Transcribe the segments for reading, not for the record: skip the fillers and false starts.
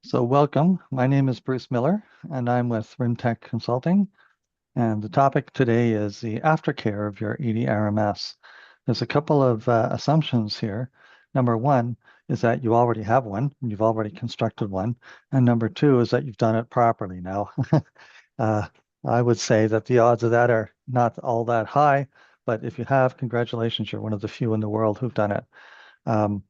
So welcome. My name is Bruce Miller, and I'm with RimTech Consulting. And the topic today is the aftercare of your EDRMS. There's a couple of assumptions here. Number one is that you already have one, and you've already constructed one. And number two is that you've done it properly. Now, uh, I would say that the odds of that are not all that high, but if you have, congratulations, you're one of the few in the world who've done it. Um,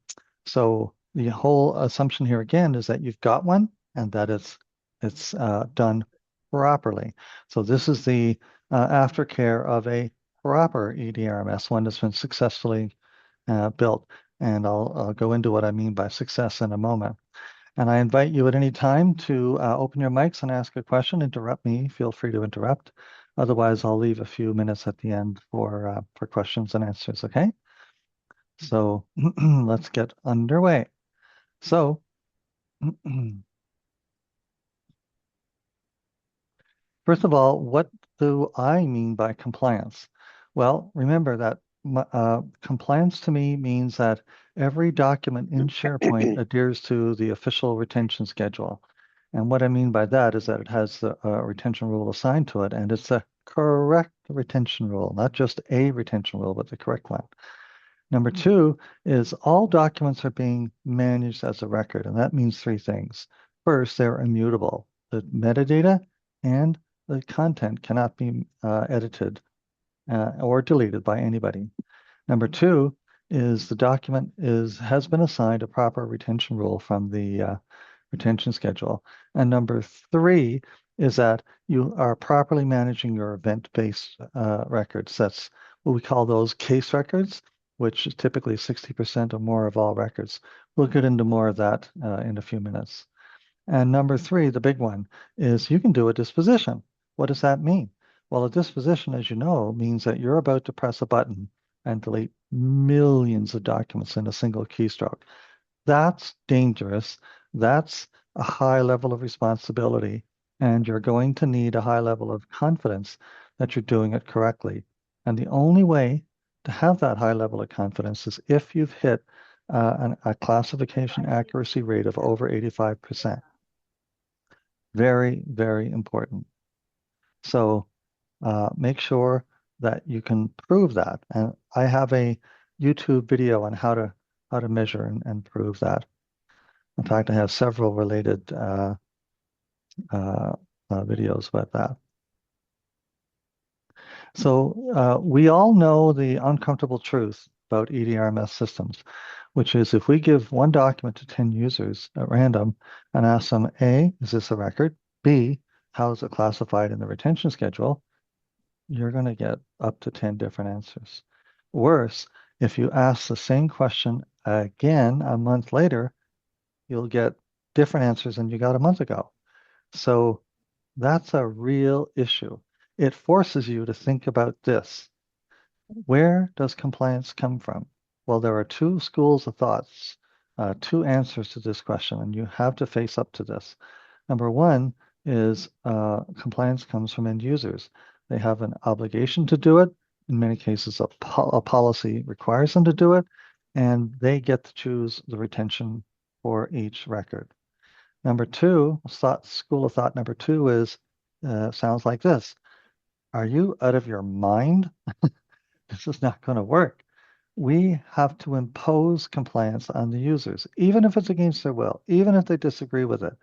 so the whole assumption here again is that you've got one and that it's done properly. So this is the aftercare of a proper EDRMS, one that's been successfully built. And I'll go into what I mean by success in a moment. And I invite you at any time to open your mics and ask a question. Interrupt me. Feel free to interrupt. Otherwise, I'll leave a few minutes at the end for questions and answers. Okay. So let's get underway. So first of all, what do I mean by compliance? Well, remember that compliance to me means that every document in SharePoint adheres to the official retention schedule. And what I mean by that is that it has the retention rule assigned to it, and it's a correct retention rule, not just a retention rule, but the correct one. Number two is all documents are being managed as a record, and that means three things. First, they're immutable. The metadata and the content cannot be edited or deleted by anybody. Number two is the document has been assigned a proper retention rule from the retention schedule. And number three is that you are properly managing your event-based records. That's what we call those case records, which is typically 60% or more of all records. We'll get into more of that in a few minutes. And number three, the big one, is you can do a disposition. What does that mean? Well, a disposition, as you know, means that you're about to press a button and delete millions of documents in a single keystroke. That's dangerous. That's a high level of responsibility, and you're going to need a high level of confidence that you're doing it correctly. And the only way to have that high level of confidence is if you've hit a classification accuracy rate of over 85%. Very, very important. So make sure that you can prove that. And I have a YouTube video on how to measure and prove that. In fact, I have several related videos about that. So we all know the uncomfortable truth about EDRMS systems, which is if we give one document to 10 users at random and ask them, A, is this a record? B, how is it classified in the retention schedule? You're going to get up to 10 different answers. Worse, if you ask the same question again a month later, you'll get different answers than you got a month ago. So that's a real issue. It forces you to think about this. Where does compliance come from? Well, there are two schools of thoughts, two answers to this question, and you have to face up to this. Number one is compliance comes from end users. They have an obligation to do it. In many cases, a policy requires them to do it, and they get to choose the retention for each record. Number two, school of thought number two is sounds like this. Are you out of your mind? This is not going to work. We have to impose compliance on the users, even if it's against their will, even if they disagree with it.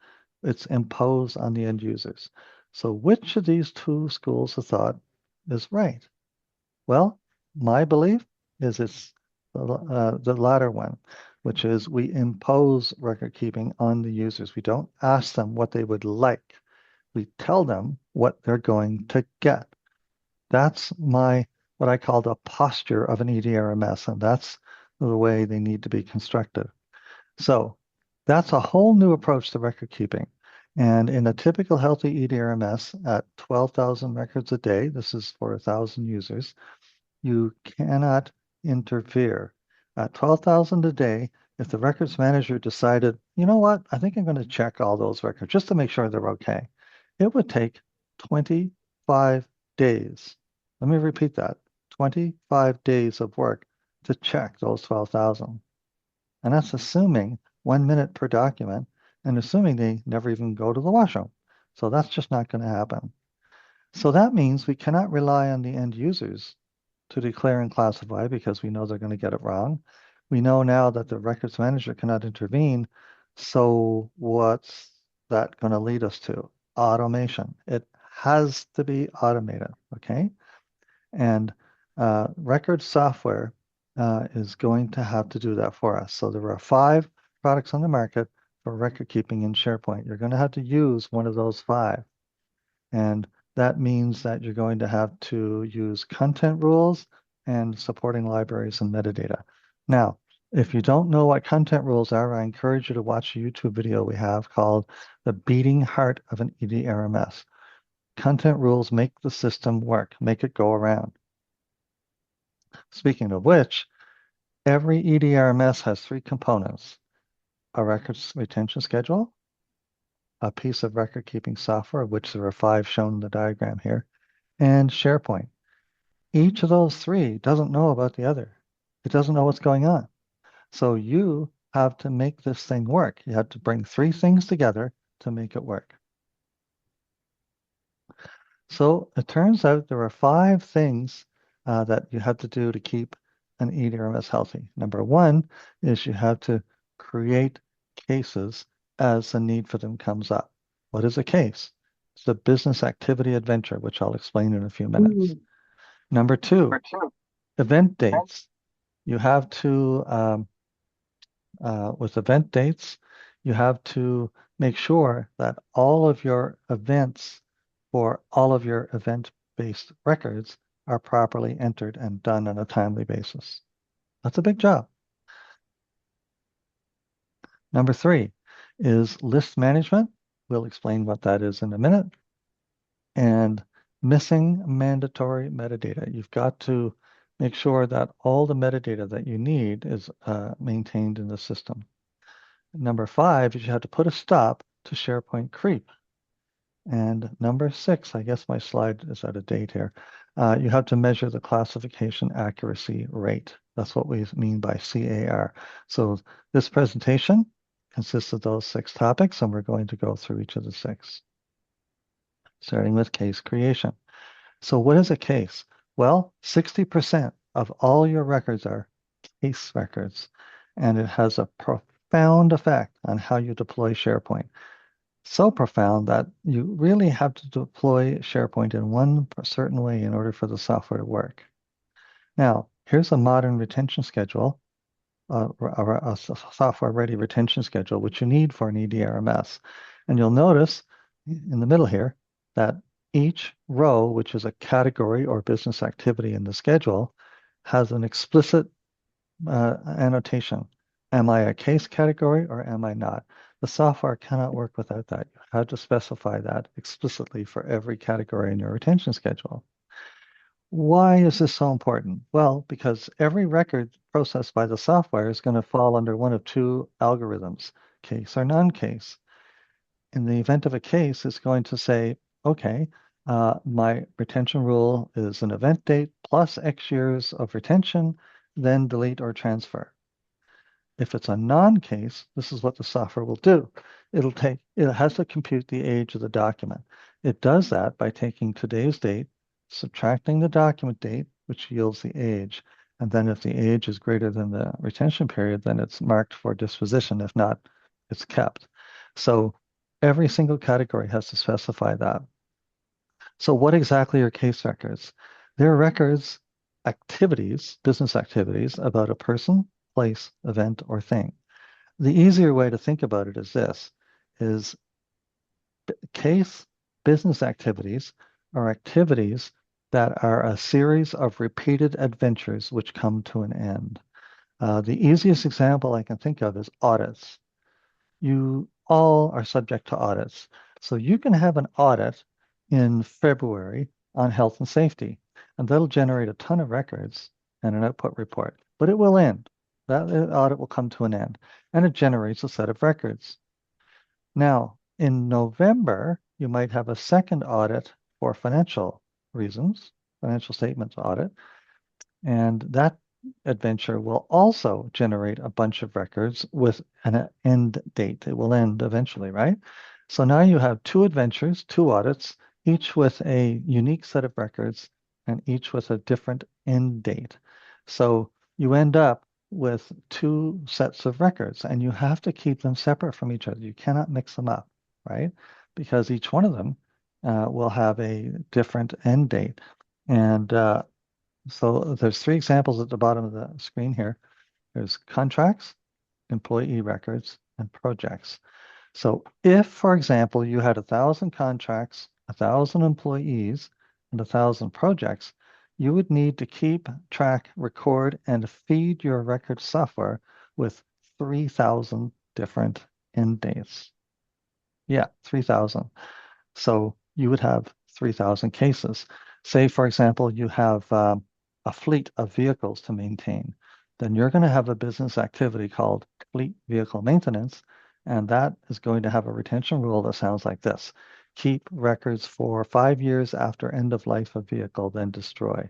It's imposed on the end users. So which of these two schools of thought is right? Well, my belief is it's the latter one, which is we impose record keeping on the users. We don't ask them what they would like. We tell them what they're going to get. That's what I call the posture of an EDRMS, and that's the way they need to be constructed. So that's a whole new approach to record keeping. And in a typical healthy EDRMS at 12,000 records a day, this is for 1,000 users, you cannot interfere. At 12,000 a day, if the records manager decided, you know what, I think I'm going to check all those records just to make sure they're okay, it would take 25 days. Let me repeat that. 25 days of work to check those 12,000. And that's assuming 1 minute per document and assuming they never even go to the washroom. So that's just not going to happen. So that means we cannot rely on the end users to declare and classify because we know they're going to get it wrong. We know now that the records manager cannot intervene. So what's that going to lead us to? Automation. It has to be automated, okay? And record software is going to have to do that for us. So there are 5 products on the market for record keeping in SharePoint. You're going to have to use one of those 5. And that means that you're going to have to use content rules and supporting libraries and metadata. Now, if you don't know what content rules are, I encourage you to watch a YouTube video we have called The Beating Heart of an EDRMS. Content rules make the system work, make it go around. Speaking of which, every EDRMS has 3 components: a records retention schedule, a piece of record keeping software, of which there are 5 shown in the diagram here, and SharePoint. Each of those 3 doesn't know about the other. It doesn't know what's going on. So you have to make this thing work. You have to bring 3 things together to make it work. So it turns out there are 5 things that you have to do to keep an EDRMS healthy. Number 1 is you have to create cases as the need for them comes up. What is a case? It's a business activity adventure, which I'll explain in a few minutes. Number 2, event dates. You have to, with event dates, you have to make sure that all of your events for all of your event-based records are properly entered and done on a timely basis. That's a big job. Number 3 is list management. We'll explain what that is in a minute. And missing mandatory metadata. You've got to make sure that all the metadata that you need is maintained in the system. Number 5 is you have to put a stop to SharePoint creep. And number 6, I guess my slide is out of date here. You have to measure the classification accuracy rate. That's what we mean by CAR. So this presentation consists of those 6 topics, and we're going to go through each of the 6. Starting with case creation. So what is a case? Well, 60% of all your records are case records, and it has a profound effect on how you deploy SharePoint. So profound that you really have to deploy SharePoint in one certain way in order for the software to work. Now, here's a modern retention schedule, a software-ready retention schedule, which you need for an EDRMS. And you'll notice in the middle here that each row, which is a category or business activity in the schedule, has an explicit annotation. Am I a case category or am I not? The software cannot work without that. You have to specify that explicitly for every category in your retention schedule. Why is this so important? Well, because every record processed by the software is going to fall under one of 2 algorithms, case or non-case. In the event of a case, it's going to say, okay, my retention rule is an event date plus X years of retention, then delete or transfer. If it's a non-case, this is what the software will do. It has to compute the age of the document. It does that by taking today's date, subtracting the document date, which yields the age. And then if the age is greater than the retention period, then it's marked for disposition. If not, it's kept. So every single category has to specify that. So what exactly are case records? They're records, activities, business activities about a person, place, event, or thing. The easier way to think about it is this, is case business activities are activities that are a series of repeated adventures which come to an end. The easiest example I can think of is audits. You all are subject to audits. So you can have an audit in February on health and safety, and that'll generate a ton of records and an output report, but it will end. That audit will come to an end, and it generates a set of records. Now, in November, you might have a second audit for financial reasons, financial statements audit, and that adventure will also generate a bunch of records with an end date. It will end eventually, right? So now you have two adventures, two audits, each with a unique set of records and each with a different end date. So you end up with two sets of records and you have to keep them separate from each other. You cannot mix them up, right? Because each one of them will have a different end date. And so there's three examples at the bottom of the screen here. There's contracts, employee records, and projects. So if, for example, you had 1,000 contracts, 1,000 employees, and 1,000 projects, you would need to keep track, record, and feed your record software with 3,000 different end dates. Yeah, 3,000. So you would have 3,000 cases. Say, for example, you have a fleet of vehicles to maintain. Then you're going to have a business activity called fleet vehicle maintenance, and that is going to have a retention rule that sounds like this. Keep records for 5 years after end of life of vehicle, then destroy.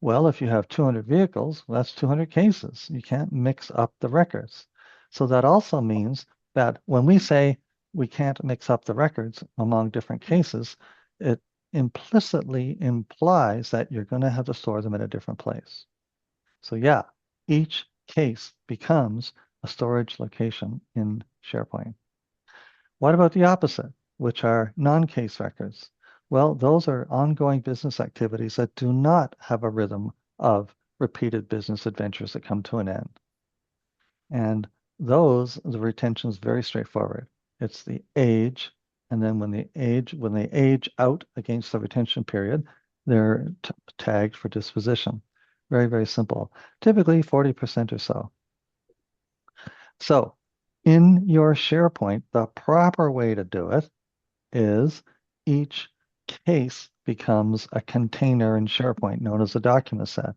Well, if you have 200 vehicles, well, that's 200 cases. You can't mix up the records. So that also means that when we say we can't mix up the records among different cases, it implicitly implies that you're going to have to store them in a different place. So yeah, each case becomes a storage location in SharePoint. What about the opposite, which are non-case records? Well, those are ongoing business activities that do not have a rhythm of repeated business adventures that come to an end. And those, the retention is very straightforward. It's the age, and then when they age out against the retention period, they're tagged for disposition. Very, very simple. Typically 40% or so. So in your SharePoint, the proper way to do it is each case becomes a container in SharePoint known as a document set.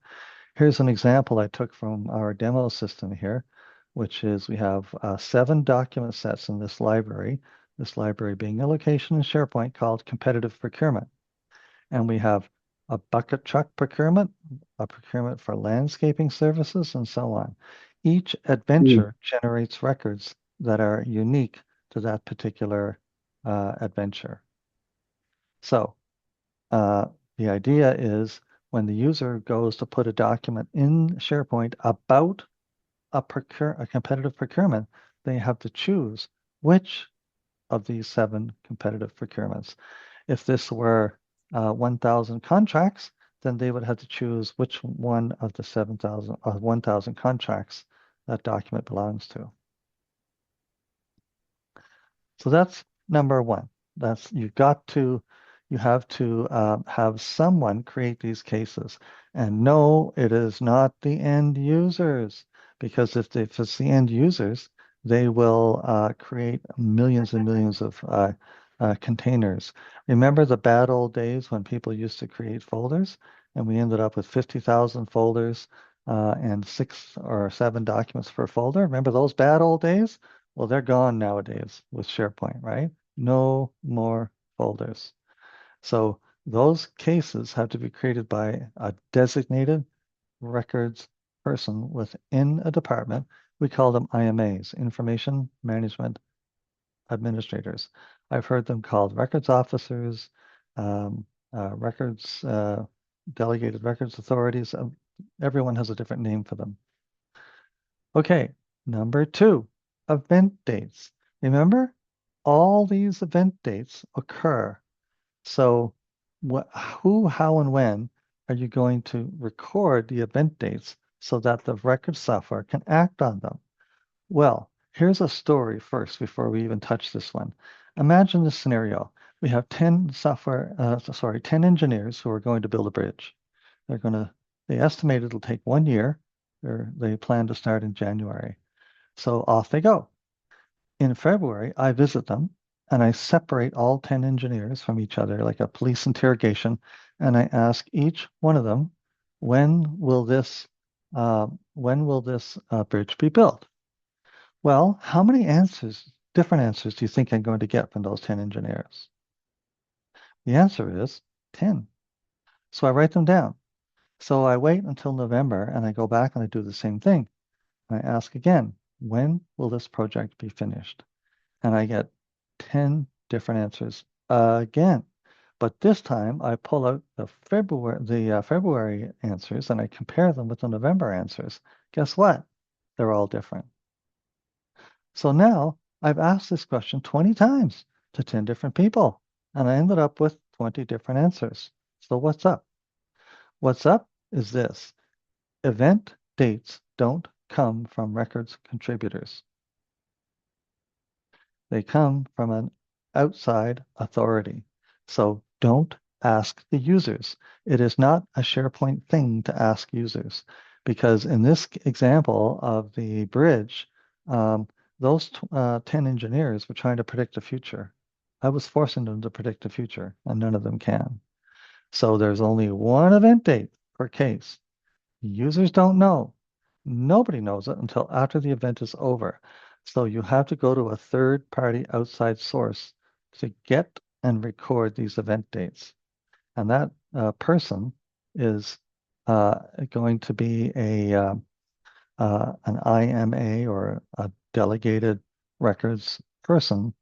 Here's an example I took from our demo system here, which is we have 7 document sets in this library being a location in SharePoint called competitive procurement. And we have a bucket truck procurement, a procurement for landscaping services, and so on. Each adventure generates records that are unique to that particular adventure. So the idea is when the user goes to put a document in SharePoint about a competitive procurement, they have to choose which of these 7 competitive procurements. If this were 1,000 contracts, then they would have to choose which one of the 7,000 or 1,000 contracts that document belongs to. So that's number one. That's you have to have someone create these cases. And no, it is not the end users, because if it's the end users, they will create millions and millions of containers. Remember the bad old days when people used to create folders, and we ended up with 50,000 folders and 6 or 7 documents per folder? Remember those bad old days? Well, they're gone nowadays with SharePoint, right? No more folders. So those cases have to be created by a designated records person within a department. We call them IMAs, Information Management Administrators. I've heard them called records officers, records, delegated records authorities. Everyone has a different name for them. Okay, number 2, event dates. Remember, all these event dates occur. So who, how, and when are you going to record the event dates so that the record software can act on them? Well, here's a story first before we even touch this one. Imagine this scenario. We have 10 10 engineers who are going to build a bridge. They estimate it'll take 1 year. They plan to start in January. So off they go. In February, I visit them and I separate all 10 engineers from each other like a police interrogation. And I ask each one of them, when will this bridge be built? Well, how many different answers do you think I'm going to get from those 10 engineers? The answer is 10. So I write them down. So I wait until November and I go back and I do the same thing. I ask again, when will this project be finished? And I get 10 different answers again. But this time I pull out the February answers and I compare them with the November answers. Guess what? They're all different. So now I've asked this question 20 times to 10 different people, and I ended up with 20 different answers. So what's up? What's up is this. Event dates don't come from records contributors. They come from an outside authority. So don't ask the users. It is not a SharePoint thing to ask users, because in this example of the bridge, those 10 engineers were trying to predict the future. I was forcing them to predict the future, and none of them can. So there's only one event date per case. Users don't know. Nobody knows it until after the event is over. So you have to go to a third-party outside source to get and record these event dates. And that person is going to be an IMA or a delegated records person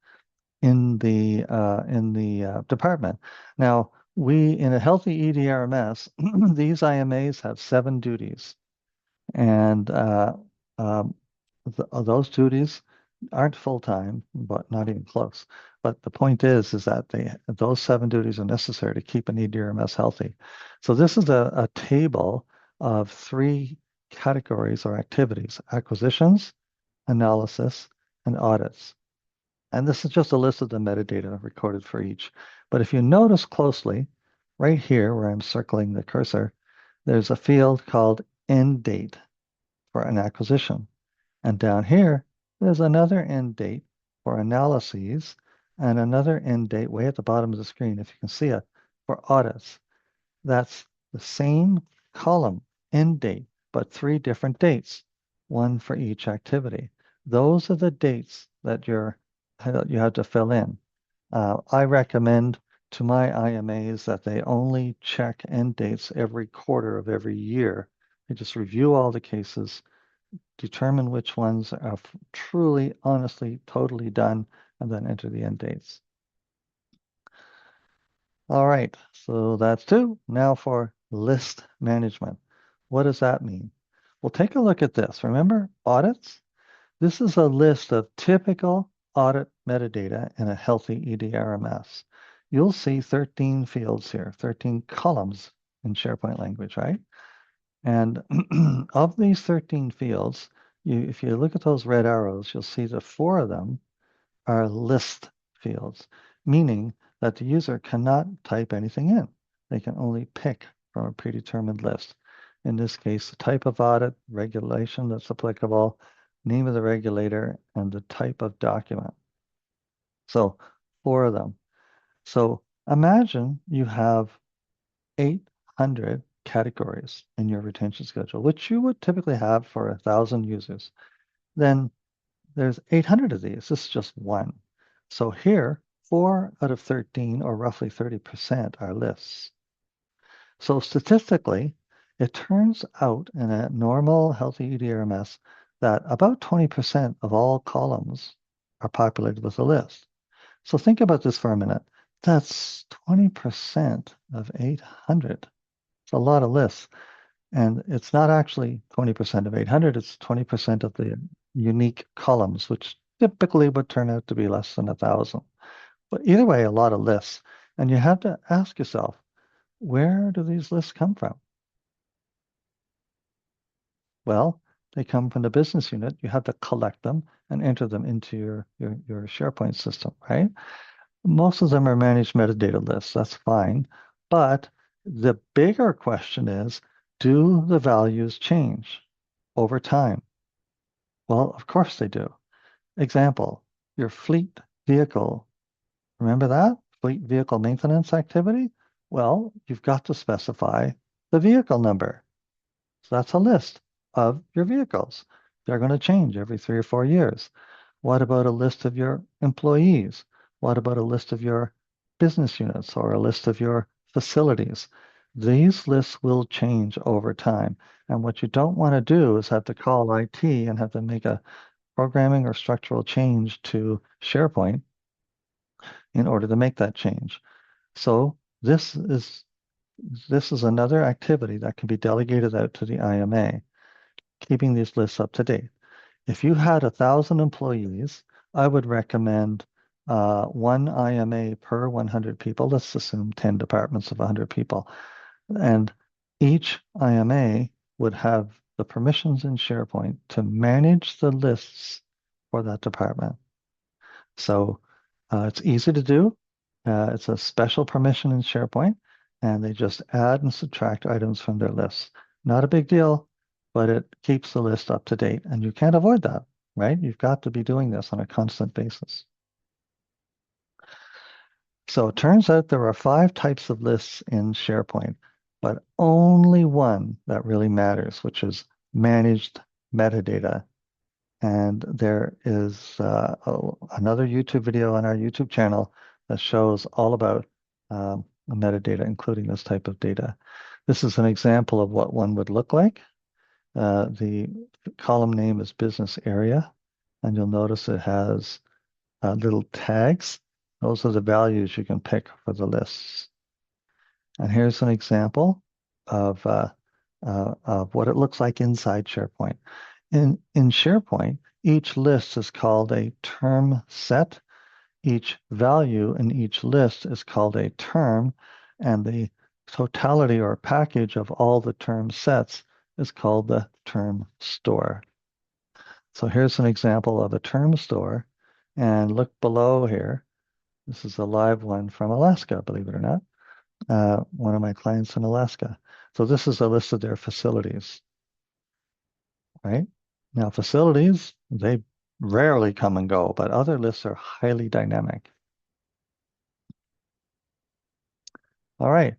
in the department. Now, in a healthy EDRMS, these IMAs have 7 duties. And um, those duties aren't full-time, but not even close. But the point is that those 7 duties are necessary to keep an EDRMS healthy. So this is a table of 3 categories or activities: acquisitions, analysis, and audits. And this is just a list of the metadata recorded for each. But if you notice closely, right here where I'm circling the cursor, there's a field called end date for an acquisition. And down here, there's another end date for analyses and another end date way at the bottom of the screen, if you can see it, for audits. That's the same column, end date, but 3 different dates, one for each activity. Those are the dates that you have to fill in. I recommend to my IMAs that they only check end dates every quarter of every year. They just review all the cases, determine which ones are truly, honestly, totally done, and then enter the end dates. All right, so that's 2. Now for list management. What does that mean? Well, take a look at this. Remember audits? This is a list of typical audit metadata in a healthy EDRMS. You'll see 13 fields here, 13 columns in SharePoint language, right? And of these 13 fields, if you look at those red arrows, you'll see that 4 of them are list fields, meaning that the user cannot type anything in. They can only pick from a predetermined list. In this case, the type of audit, regulation that's applicable, name of the regulator, and the type of document. So 4 of them. So imagine you have 800 categories in your retention schedule, which you would typically have for 1,000 users. Then there's 800 of these. This is just one. So here, 4 out of 13, or roughly 30%, are lists. So statistically, it turns out in a normal, healthy EDRMS that about 20% of all columns are populated with a list. So think about this for a minute. That's 20% of 800. It's a lot of lists. And it's not actually 20% of 800, it's 20% of the unique columns, which typically would turn out to be less than 1,000. But either way, a lot of lists. And you have to ask yourself, where do these lists come from? Well, they come from the business unit. You have to collect them and enter them into your SharePoint system, right? Most of them are managed metadata lists. That's fine. But the bigger question is, do the values change over time? Well, of course they do. Example, your fleet vehicle. Remember that? Fleet vehicle maintenance activity? Well, you've got to specify the vehicle number. So that's a list of your vehicles. They're going to change every 3 or 4 years. What about a list of your employees? What about a list of your business units or a list of your facilities? These lists will change over time. And what you don't want to do is have to call IT and have to make a programming or structural change to SharePoint in order to make that change. So this is another activity that can be delegated out to the IMA, keeping these lists up to date. If you had 1,000 employees, I would recommend one IMA per 100 people. Let's assume 10 departments of 100 people. And each IMA would have the permissions in SharePoint to manage the lists for that department. So it's easy to do. It's a special permission in SharePoint, and they just add and subtract items from their lists. Not a big deal, but it keeps the list up to date, and you can't avoid that, right? You've got to be doing this on a constant basis. So it turns out there are 5 types of lists in SharePoint, but only one that really matters, which is managed metadata. And there is another YouTube video on our YouTube channel that shows all about metadata, including this type of data. This is an example of what one would look like. The column name is business area, and you'll notice it has little tags. Those are the values you can pick for the lists. And here's an example of what it looks like inside SharePoint. In SharePoint, each list is called a term set. Each value in each list is called a term, and the totality or package of all the term sets is called the term store. So here's an example of a term store, and look below here. This is a live one from Alaska, believe it or not. One of my clients in Alaska. So this is a list of their facilities, right? Now, facilities, they rarely come and go, but other lists are highly dynamic. All right.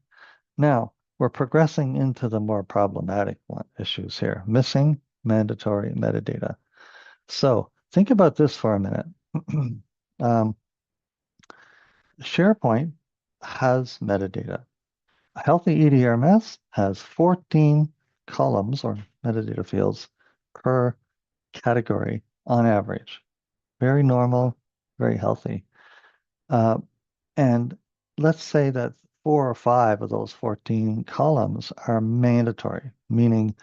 Now, we're progressing into the more problematic issues here, missing mandatory metadata. So think about this for a minute. SharePoint has metadata. A healthy EDRMS has 14 columns or metadata fields per category on average. Very normal, very healthy. And let's say that 4 or 5 of those 14 columns are mandatory, meaning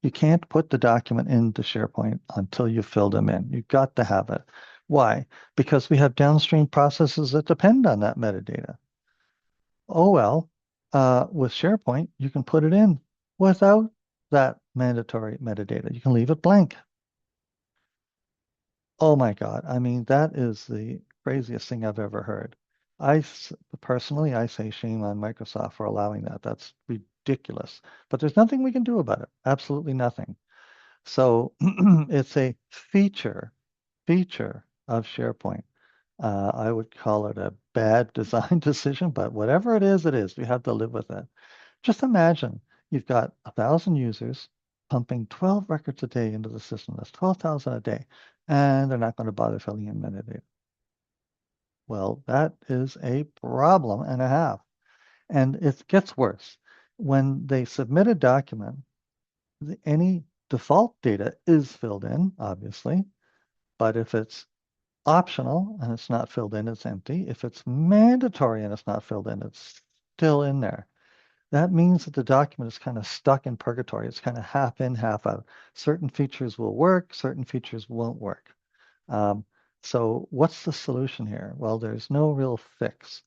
you can't put the document into SharePoint until you fill them in. You've got to have it. Why? Because we have downstream processes that depend on that metadata. Oh, well, with SharePoint, you can put it in without that mandatory metadata. You can leave it blank. Oh my God. I mean, that is the craziest thing I've ever heard. Personally, I say shame on Microsoft for allowing that. That's ridiculous. But there's nothing we can do about it. Absolutely nothing. So it's a feature of SharePoint. I would call it a bad design decision, but whatever it is, we have to live with it. Just imagine you've got 1,000 users pumping 12 records a day into the system. That's 12,000 a day, and they're not going to bother filling in metadata. Well, that is a problem and a half. And it gets worse. When they submit a document, any default data is filled in, obviously. But if it's optional and it's not filled in, it's empty. If it's mandatory and it's not filled in, it's still in there. That means that the document is kind of stuck in purgatory. It's kind of half in, half out. Certain features will work, certain features won't work. So what's the solution here? Well, there's no real fix.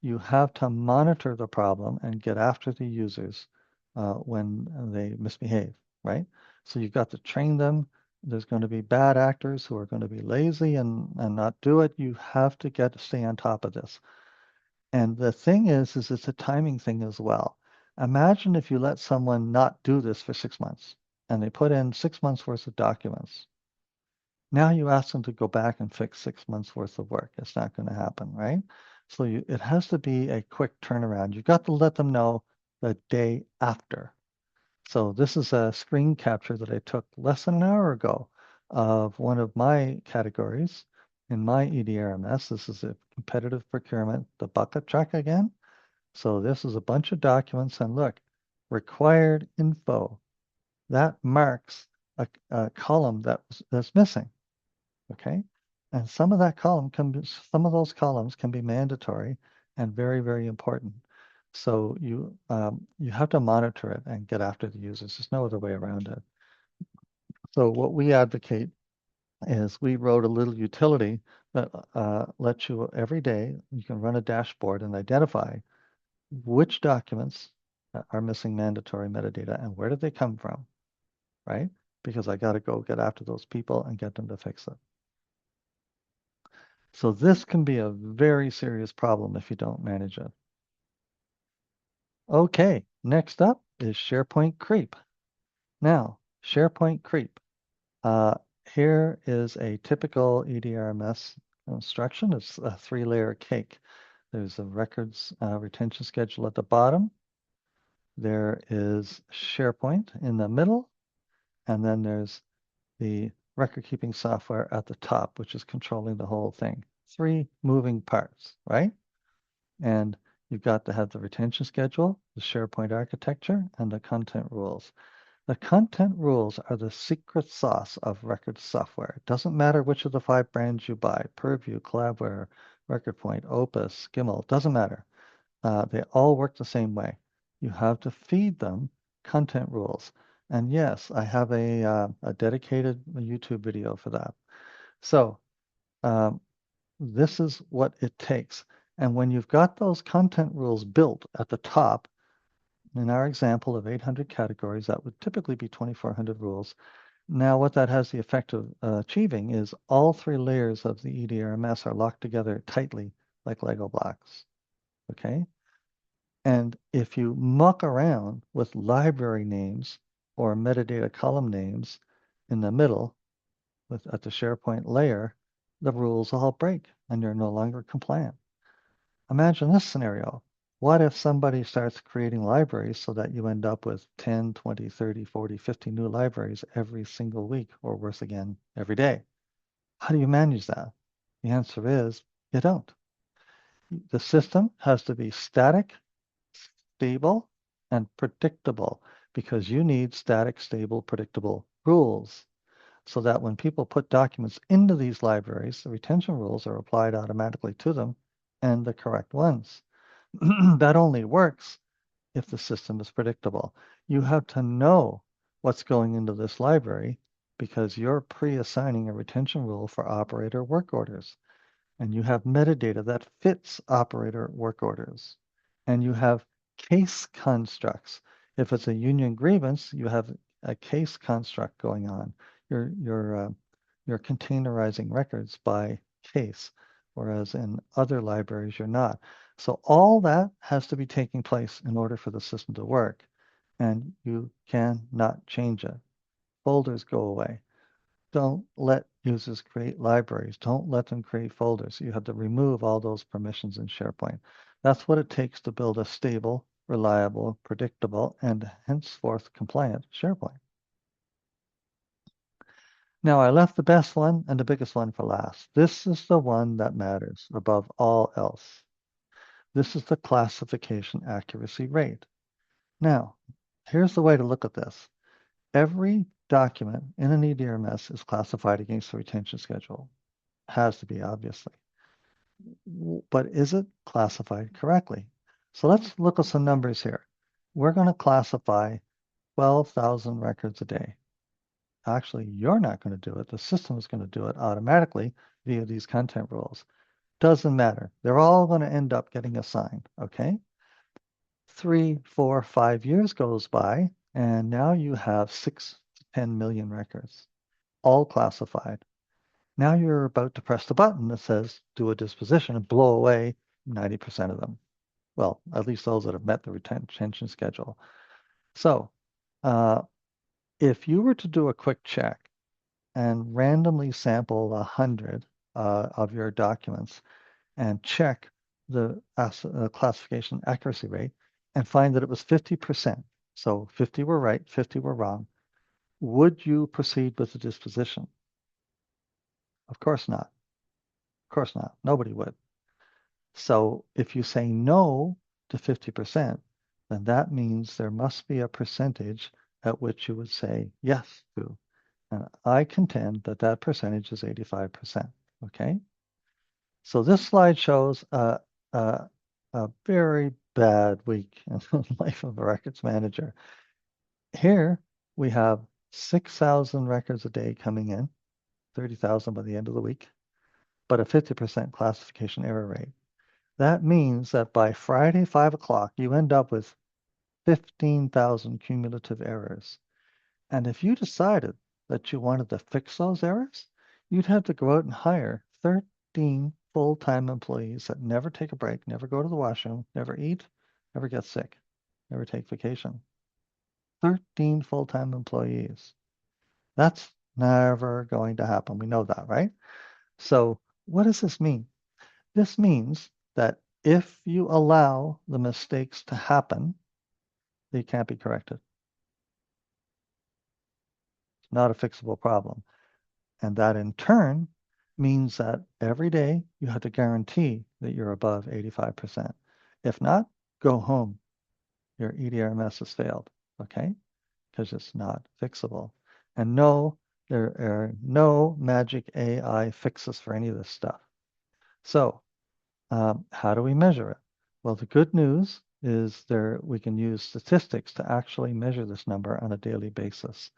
You have to monitor the problem and get after the users when they misbehave, right? So you've got to train them. There's going to be bad actors who are going to be lazy and not do it. You have to stay on top of this. And the thing is it's a timing thing as well. Imagine if you let someone not do this for 6 months and they put in 6 months worth of documents. Now you ask them to go back and fix 6 months worth of work. It's not going to happen, right? So it has to be a quick turnaround. You've got to let them know the day after. So this is a screen capture that I took less than an hour ago of one of my categories in my EDRMS. This is a competitive procurement, the bucket truck again. So this is a bunch of documents, and look, required info. That marks a column that's missing. Okay, and some of those columns can be mandatory and very, very important. So you have to monitor it and get after the users. There's no other way around it. So what we advocate is we wrote a little utility that lets you every day, you can run a dashboard and identify which documents are missing mandatory metadata and where did they come from, right? Because I got to go get after those people and get them to fix it. So this can be a very serious problem if you don't manage it. Okay, next up is SharePoint creep. Now, SharePoint creep. Uh, Here is a typical EDRMS instruction. It's a 3-layer cake. There's a records retention schedule at the bottom. There is SharePoint in the middle, and then there's the record-keeping software at the top, which is controlling the whole thing. 3 moving parts, right? And you've got to have the retention schedule, the SharePoint architecture, and the content rules. The content rules are the secret sauce of record software. It doesn't matter which of the 5 brands you buy, Purview, Collabware, RecordPoint, Opus, Gimmal, doesn't matter. They all work the same way. You have to feed them content rules. And yes, I have a dedicated YouTube video for that. So this is what it takes. And when you've got those content rules built at the top, in our example of 800 categories, that would typically be 2,400 rules. Now, what that has the effect of achieving is all 3 layers of the EDRMS are locked together tightly like Lego blocks. Okay? And if you muck around with library names or metadata column names in the middle at the SharePoint layer, the rules all break and you're no longer compliant. Imagine this scenario. What if somebody starts creating libraries so that you end up with 10, 20, 30, 40, 50 new libraries every single week, or worse again, every day? How do you manage that? The answer is you don't. The system has to be static, stable, and predictable because you need static, stable, predictable rules so that when people put documents into these libraries, the retention rules are applied automatically to them and the correct ones. That only works if the system is predictable. You have to know what's going into this library because you're pre-assigning a retention rule for operator work orders. And you have metadata that fits operator work orders. And you have case constructs. If it's a union grievance, you have a case construct going on. You're containerizing records by case, whereas in other libraries, you're not. So all that has to be taking place in order for the system to work. And you cannot change it. Folders go away. Don't let users create libraries. Don't let them create folders. You have to remove all those permissions in SharePoint. That's what it takes to build a stable, reliable, predictable, and henceforth compliant SharePoint. Now I left the best one and the biggest one for last. This is the one that matters above all else. This is the classification accuracy rate. Now, here's the way to look at this. Every document in an EDRMS is classified against the retention schedule. Has to be, obviously. But is it classified correctly? So let's look at some numbers here. We're going to classify 12,000 records a day. Actually, you're not going to do it. The system is going to do it automatically via these content rules. Doesn't matter. They're all going to end up getting assigned, okay? 3, 4, 5 years goes by, and now you have 6 to 10 million records, all classified. Now you're about to press the button that says do a disposition and blow away 90% of them. Well, at least those that have met the retention schedule. So if you were to do a quick check and randomly sample 100 of your documents and check the classification accuracy rate and find that it was 50%, so 50 were right, 50 were wrong, would you proceed with the disposition? Of course not. Of course not. Nobody would. So if you say no, to 50%, then that means there must be a percentage at which you would say yes to. And I contend that that percentage is 85%. Okay. So this slide shows a very bad week in the life of a records manager. Here we have 6,000 records a day coming in, 30,000 by the end of the week, but a 50% classification error rate. That means that by Friday, 5 o'clock, you end up with 15,000 cumulative errors. And if you decided that you wanted to fix those errors, you'd have to go out and hire 13 full-time employees that never take a break, never go to the washroom, never eat, never get sick, never take vacation. 13 full-time employees. That's never going to happen. We know that, right? So what does this mean? This means that if you allow the mistakes to happen, they can't be corrected. It's not a fixable problem. And that in turn means that every day you have to guarantee that you're above 85%. If not, go home. Your EDRMS has failed, okay? Because it's not fixable. And no, there are no magic AI fixes for any of this stuff. So how do we measure it? Well, the good news is we can use statistics to actually measure this number on a daily basis.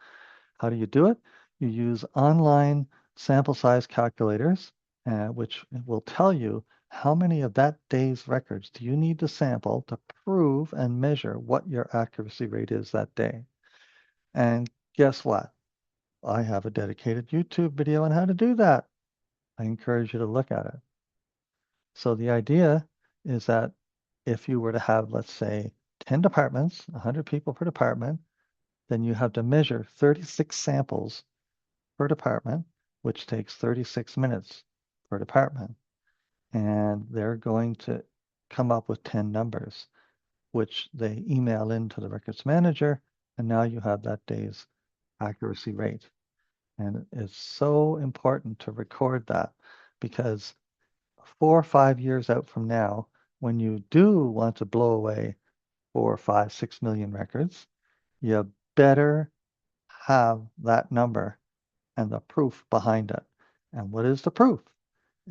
How do you do it? You use online sample size calculators, which will tell you how many of that day's records do you need to sample to prove and measure what your accuracy rate is that day. And guess what? I have a dedicated YouTube video on how to do that. I encourage you to look at it. So the idea is that if you were to have, let's say, 10 departments, 100 people per department, then you have to measure 36 samples per department, which takes 36 minutes per department. And they're going to come up with 10 numbers, which they email into the records manager. And now you have that day's accuracy rate. And it's so important to record that because 4 or 5 years out from now, when you do want to blow away 4 or 5, 6 million records, you better have that number and the proof behind it. And what is the proof?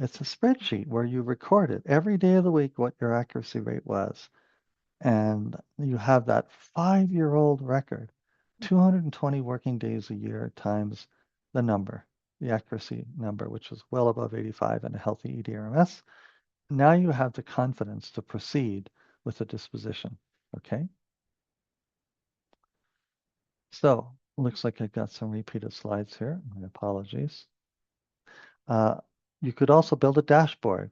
It's a spreadsheet where you record it every day of the week what your accuracy rate was. And you have that 5-year-old record, 220 working days a year times the number, the accuracy number, which is well above 85 in a healthy EDRMS. Now you have the confidence to proceed with the disposition, okay? So, looks like I've got some repeated slides here. My apologies. You could also build a dashboard.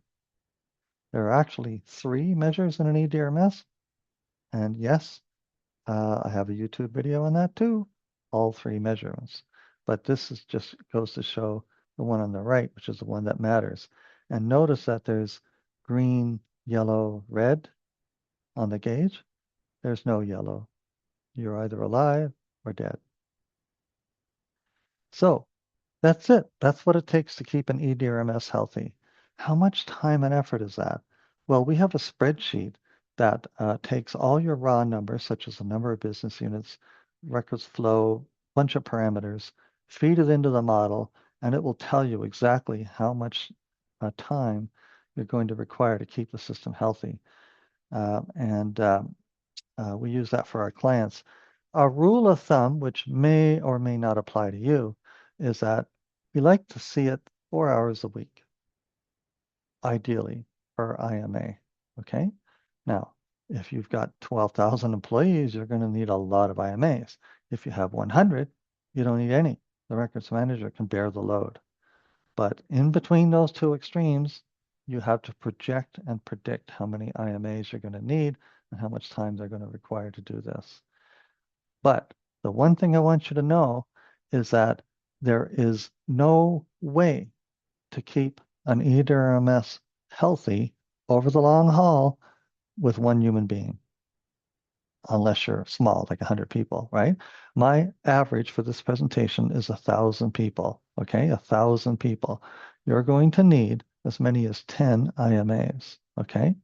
There are actually 3 measures in an EDRMS. And yes, I have a YouTube video on that too, all 3 measurements. But this is just goes to show the one on the right, which is the one that matters. And notice that there's green, yellow, red on the gauge. There's no yellow. You're either alive or dead. So that's it. That's what it takes to keep an EDRMS healthy. How much time and effort is that? Well, we have a spreadsheet that takes all your raw numbers, such as the number of business units, records flow, bunch of parameters, feed it into the model, and it will tell you exactly how much time you're going to require to keep the system healthy. We use that for our clients. A rule of thumb, which may or may not apply to you, is that we like to see it 4 hours a week, ideally, per IMA, okay? Now, if you've got 12,000 employees, you're going to need a lot of IMAs. If you have 100, you don't need any. The records manager can bear the load. But in between those two extremes, you have to project and predict how many IMAs you're going to need and how much time they're going to require to do this. But the one thing I want you to know is that there is no way to keep an EDRMS healthy over the long haul with one human being, unless you're small, like 100 people, right? My average for this presentation is 1,000 people, okay? 1,000 people. You're going to need as many as 10 IMAs, okay?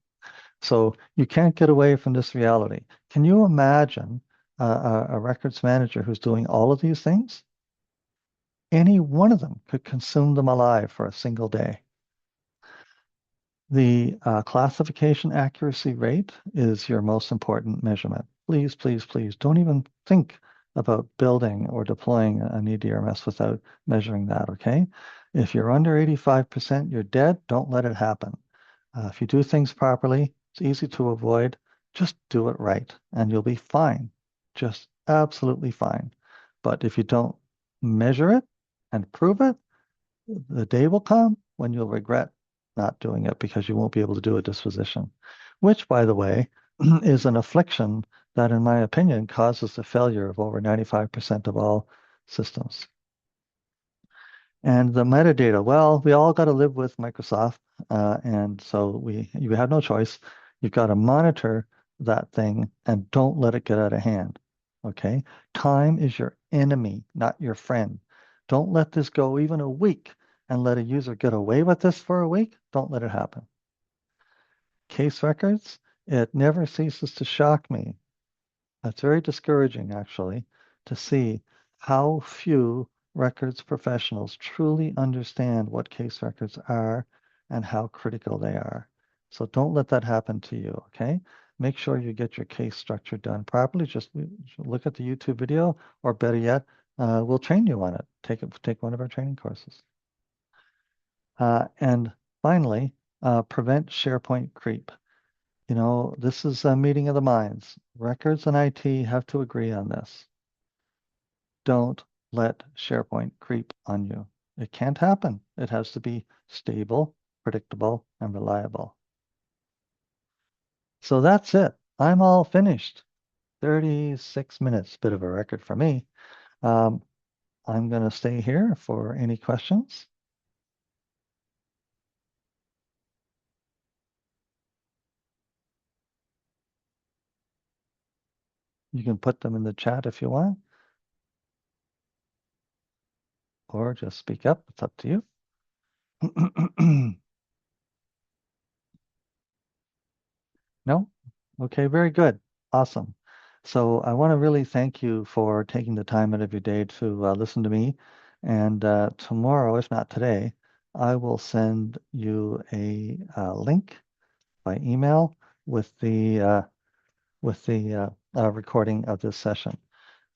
So you can't get away from this reality. Can you imagine a records manager who's doing all of these things? Any one of them could consume them alive for a single day. The classification accuracy rate is your most important measurement. Please, please, please don't even think about building or deploying an EDRMS without measuring that, okay? If you're under 85%, you're dead. Don't let it happen. If you do things properly, it's easy to avoid. Just do it right and you'll be fine. Just absolutely fine. But if you don't measure it and prove it, the day will come when you'll regret not doing it because you won't be able to do a disposition, which, by the way, is an affliction that, in my opinion, causes the failure of over 95% of all systems. And the metadata, well, we all got to live with Microsoft, and so you have no choice. You've got to monitor that thing and don't let it get out of hand. Okay? Time is your enemy, not your friend. Don't let this go even a week and let a user get away with this for a week. Don't let it happen. Case records, it never ceases to shock me. It's very discouraging, actually, to see how few records professionals truly understand what case records are and how critical they are. So don't let that happen to you, okay? Make sure you get your case structure done properly. Just look at the YouTube video, or better yet, we'll train you on it. Take one of our training courses. And finally, prevent SharePoint creep. You know, this is a meeting of the minds. Records and IT have to agree on this. Don't let SharePoint creep on you. It can't happen. It has to be stable, predictable, and reliable. So that's it. I'm all finished. 36 minutes, bit of a record for me. I'm going to stay here for any questions. You can put them in the chat if you want, or just speak up. It's up to you. No? Okay, very good. Awesome. So I want to really thank you for taking the time out of your day to listen to me. And tomorrow, if not today, I will send you a link by email with the recording of this session.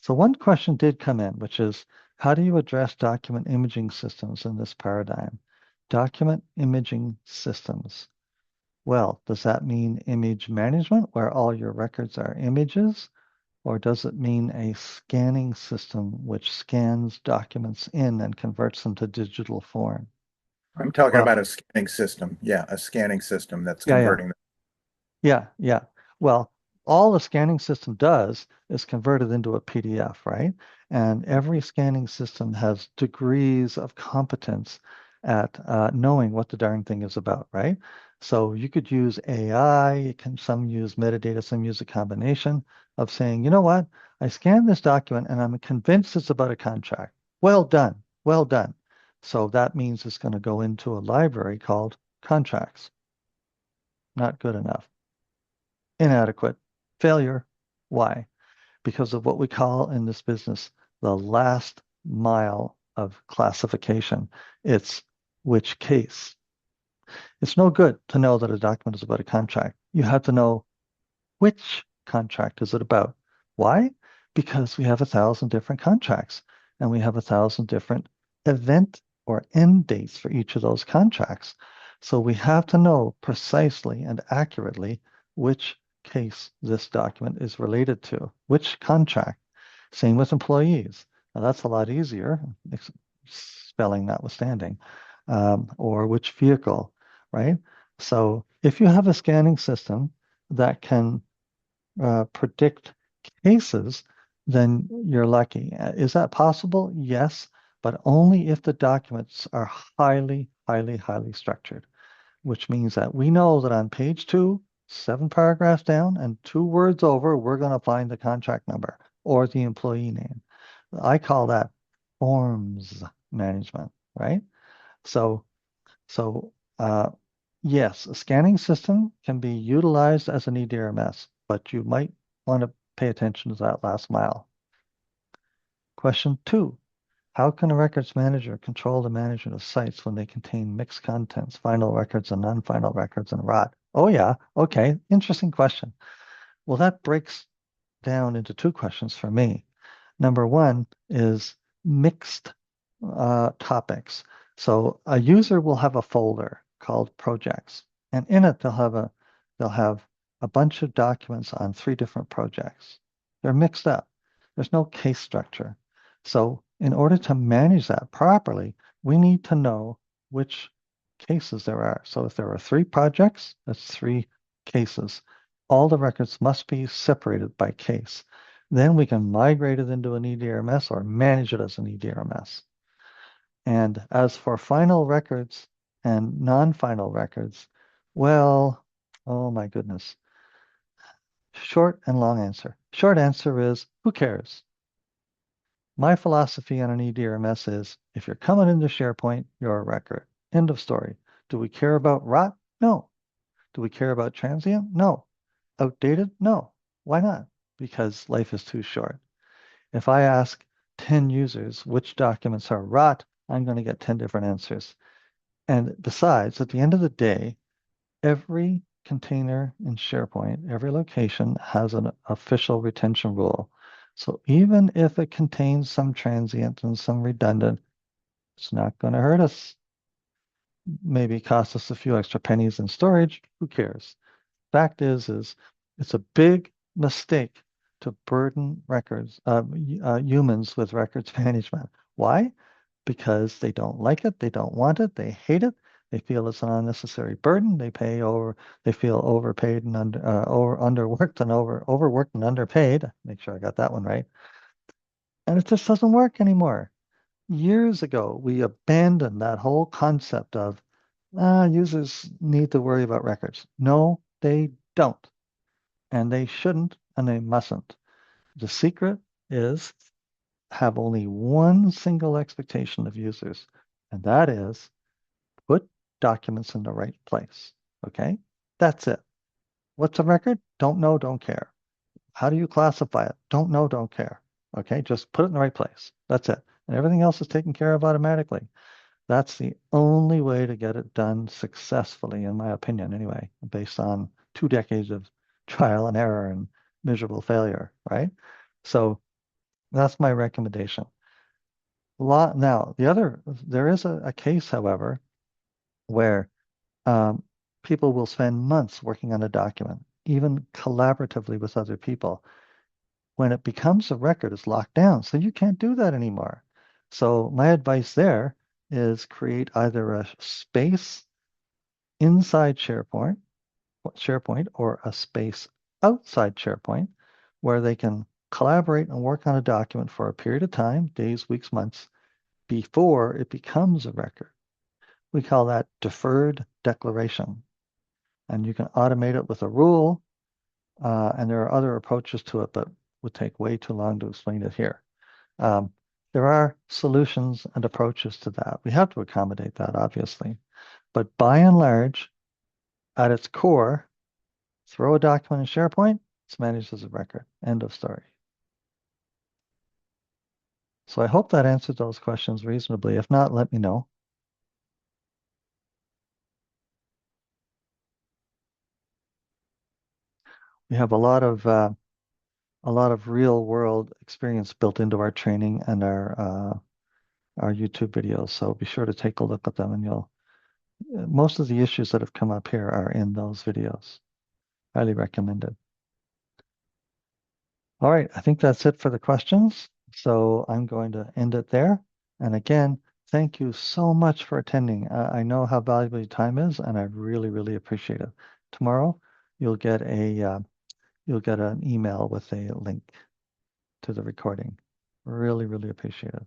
So one question did come in, which is, how do you address document imaging systems in this paradigm? Document imaging systems. Well, does that mean image management where all your records are images? Or does it mean a scanning system which scans documents in and converts them to digital form? I'm talking Well, about a scanning system. Yeah, a scanning system that's yeah. converting them. Yeah. Well, all the scanning system does is convert it into a PDF, right? And every scanning system has degrees of competence at knowing what the darn thing is about, right? So you could use AI, some use metadata, some use a combination of saying, you know what? I scanned this document and I'm convinced it's about a contract. Well done. Well done. So that means it's going to go into a library called contracts. Not good enough. Inadequate, failure. Why? Because of what we call in this business the last mile of classification. It's which case. It's no good to know that a document is about a contract. You have to know which contract is it about. Why? Because we have 1,000 different contracts and we have 1,000 different event or end dates for each of those contracts. So we have to know precisely and accurately which case this document is related to, which contract. Same with employees. Now that's a lot easier, spelling notwithstanding, or which vehicle, right? So if you have a scanning system that can predict cases, then you're lucky. Is that possible? Yes, but only if the documents are highly, highly, highly structured, which means that we know that on page 2, 7 paragraphs down and 2 words over, we're going to find the contract number or the employee name. I call that forms management, right? So, so Yes, a scanning system can be utilized as an EDRMS, but you might want to pay attention to that last mile. Question 2. How can a records manager control the management of sites when they contain mixed contents, final records and non-final records, and ROT? Oh yeah, okay, interesting question. Well, that breaks down into two questions for me. Number one is mixed topics. So a user will have a folder called projects, and in it they'll have a bunch of documents on three different projects. They're mixed up. There's no case structure. So in order to manage that properly, we need to know which cases there are. So if there are three projects, that's three cases. All the records must be separated by case. Then we can migrate it into an EDRMS or manage it as an EDRMS. And as for final records and non-final records, well, oh my goodness. Short and long answer. Short answer is, who cares? My philosophy on an EDRMS is, if you're coming into SharePoint, you're a record. End of story. Do we care about rot? No. Do we care about transient? No. Outdated? No. Why not? Because life is too short. If I ask 10 users which documents are rot, I'm going to get 10 different answers. And besides, at the end of the day, every container in SharePoint, every location has an official retention rule. So even if it contains some transient and some redundant, it's not going to hurt us. Maybe cost us a few extra pennies in storage. Who cares? Fact is it's a big mistake to burden humans with records management. Why? Because they don't like it, they don't want it, they hate it, they feel it's an unnecessary burden. They feel overpaid and underworked and overworked and underpaid. Make sure I got that one right. And it just doesn't work anymore. Years ago, we abandoned that whole concept of users need to worry about records. No, they don't. And they shouldn't and they mustn't. The secret is have only one single expectation of users, and that is put documents in the right place. Okay? That's it. What's a record? Don't know, don't care. How do you classify it? Don't know, don't care. Okay? Just put it in the right place. That's it. And everything else is taken care of automatically. That's the only way to get it done successfully, in my opinion, anyway, based on 2 decades of trial and error and miserable failure, right? So that's my recommendation. Now, there is a case, however, where um, people will spend months working on a document, even collaboratively with other people. When it becomes a record, it's locked down, so you can't do that anymore. So my advice there is create either a space inside SharePoint or a space outside SharePoint where they can collaborate and work on a document for a period of time, days, weeks, months, before it becomes a record. We call that deferred declaration. And you can automate it with a rule, and there are other approaches to it, but would take way too long to explain it here. There are solutions and approaches to that. We have to accommodate that, obviously. But by and large, at its core, throw a document in SharePoint, it's managed as a record. End of story. So I hope that answered those questions reasonably. If not, let me know. We have a lot of real world experience built into our training and our YouTube videos. So be sure to take a look at them, and most of the issues that have come up here are in those videos. Highly recommended. All right, I think that's it for the questions. So I'm going to end it there. And again, thank you so much for attending. I know how valuable your time is, and I really, really appreciate it. Tomorrow, you'll get an email with a link to the recording. Really, really appreciate it.